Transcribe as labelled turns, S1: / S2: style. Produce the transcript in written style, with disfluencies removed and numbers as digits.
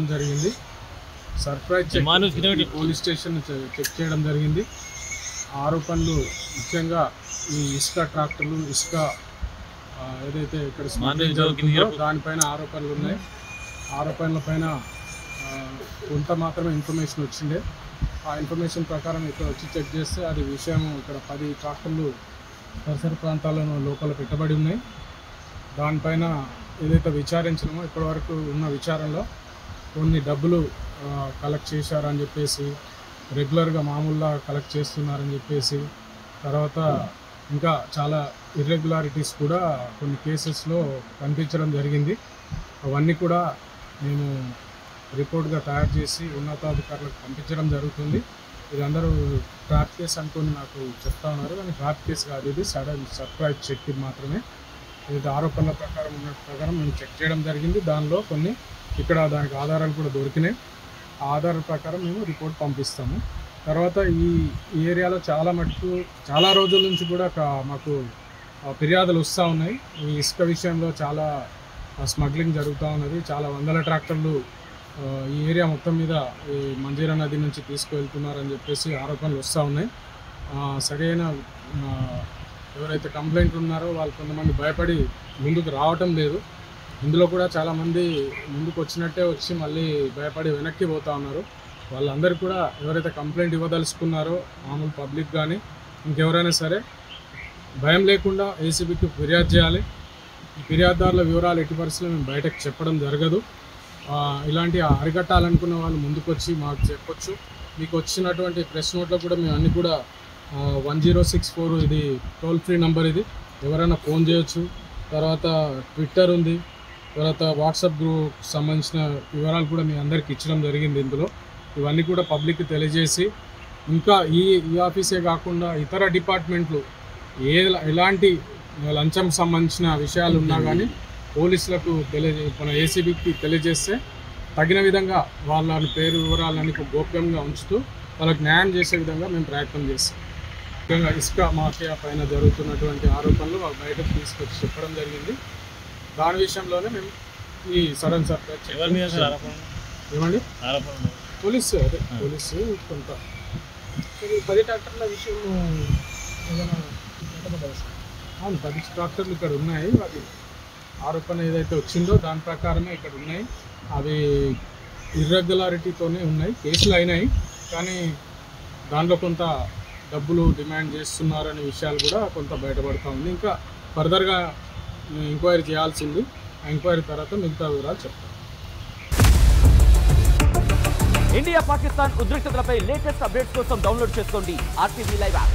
S1: రావడం జరిగింది. Surprise check police station check చేయడం జరిగింది. ఆరోపణలు ముఖ్యంగా ఈ ఇసుక ట్రాక్టర్లు, ఇసుక ఏదైతే ఇక్కడ స్మగ్లింగ్ జరుగుతుందో దానిపైన ఆరోపణలు ఉన్నాయి. ఆరోపణలపైన కొంత మాత్రమే ఇన్ఫర్మేషన్ వచ్చిందే. ఆ ఇన్ఫర్మేషన్ ప్రకారం ఇక్కడ వచ్చి చెక్ చేస్తే అది విషయం ఇక్కడ 10 ట్రాక్టర్లు పరిసర ప్రాంతాలను లోపల పెట్టబడి ఉన్నాయి. దానిపైన ఏదైతే విచారించినామో ఇప్పటివరకు ఉన్న విచారణలో కొన్ని డబ్బులు కలెక్ట్ చేశారని చెప్పేసి, రెగ్యులర్గా మామూలుగా కలెక్ట్ చేస్తున్నారని చెప్పేసి, తర్వాత ఇంకా చాలా ఇర్రెగ్యులారిటీస్ కూడా కొన్ని కేసెస్లో కనిపించడం జరిగింది. అవన్నీ కూడా మేము రిపోర్ట్గా తయారు చేసి ఉన్నతాధికారులకు పంపించడం జరుగుతుంది. ఇది అందరూ ట్రాప్ కేసు అనుకొని నాకు చెప్తా ఉన్నారు, కానీ ట్రాప్ కేసు కాదు, ఇది సడన్ సర్ప్రైజ్ చెక్ మాత్రమే. ఇది ఆరోపణల ప్రకారం ఉన్న ప్రకారం మేము చెక్ చేయడం జరిగింది. దానిలో కొన్ని ఇక్కడ దానికి ఆధారాలు కూడా దొరికినాయి. ఆ ఆధారాల ప్రకారం మేము రిపోర్ట్ పంపిస్తాము. తర్వాత ఈ ఏరియాలో చాలా రోజుల నుంచి కూడా మాకు ఫిర్యాదులు వస్తూ ఉన్నాయి. ఈ ఇసుక విషయంలో చాలా స్మగ్లింగ్ జరుగుతూ ఉన్నది. చాలా వందల ట్రాక్టర్లు ఈ ఏరియా మొత్తం మీద ఈ మంజీరా నది నుంచి తీసుకువెళ్తున్నారని చెప్పేసి ఆరోపణలు వస్తూ ఉన్నాయి. సరైన ఎవరైతే కంప్లైంట్లు ఉన్నారో వాళ్ళు కొంతమంది భయపడి ముందుకు రావటం లేదు. ఇందులో కూడా చాలామంది ముందుకు వచ్చినట్టే వచ్చి మళ్ళీ భయపడి వెనక్కి పోతూ ఉన్నారు. వాళ్ళందరూ కూడా ఎవరైతే కంప్లైంట్ ఇవ్వదలుచుకున్నారో మామూలు పబ్లిక్ కానీ ఇంకెవరైనా సరే భయం లేకుండా ఏసీబీకి ఫిర్యాదు చేయాలి. ఈ ఫిర్యాదుదారుల వివరాలు ఎట్టి పరిస్థితుల్లో మేము బయటకు చెప్పడం జరగదు. ఇలాంటి అరికట్టాలనుకున్న వాళ్ళు ముందుకొచ్చి మాకు చెప్పొచ్చు. మీకు వచ్చినటువంటి ప్రెస్ నోట్లో కూడా మేము అన్నీ కూడా 1064 ఇది టోల్ ఫ్రీ నెంబర్, ఇది ఎవరైనా ఫోన్ చేయొచ్చు. తర్వాత ట్విట్టర్ ఉంది, తర్వాత వాట్సాప్ గ్రూప్ సంబంధించిన వివరాలు కూడా మీ అందరికి ఇచ్చడం జరిగింది. ఇందులో ఇవన్నీ కూడా పబ్లిక్కి తెలియజేసి ఇంకా ఈ ఆఫీసే కాకుండా ఇతర డిపార్ట్మెంట్లు ఎలాంటి లంచం సంబంధించిన విషయాలు ఉన్నా కానీ పోలీసులకు మన ఏసీబీకి తెలియజేస్తే తగిన విధంగా వాళ్ళ పేరు వివరాలన్నీ గోప్యంగా ఉంచుతూ వాళ్ళకి న్యాయం చేసే విధంగా మేము ప్రయత్నం చేస్తాం. ముఖ్యంగా ఇసుక మాఫియా పైన జరుగుతున్నటువంటి ఆరోపణలు వాళ్ళు బయటకు తీసుకొచ్చి చెప్పడం జరిగింది. దాని విషయంలోనే మేము ఈ సడన్ సర్ప్రైజ్ ఏమండి పోలీసు కొంత 10 ట్రాక్టర్ల విషయం అవును 10 ట్రాక్టర్లు ఇక్కడ ఉన్నాయి. అది ఆరోపణ ఏదైతే వచ్చిందో దాని ప్రకారమే ఇక్కడ ఉన్నాయి. అవి ఇర్రెగ్యులారిటీతోనే ఉన్నాయి, కేసులు అయినాయి. కానీ దాంట్లో కొంత డబ్బులు డిమాండ్ చేస్తున్నారనే విషయాలు కూడా కొంత బయటపడుతూ ఉంది. ఇంకా ఫర్దర్గా ఎంక్వైరీ చేయాల్సింది. ఆ ఎంక్వైరీ తర్వాత మిగతా వివరాలు చెప్తాను.
S2: ఇండియా పాకిస్తాన్ ఉద్రిక్తతలపై లేటెస్ట్ అప్డేట్స్ కోసం డౌన్లోడ్ చేసుకోండి RTV లైవ్ యాప్.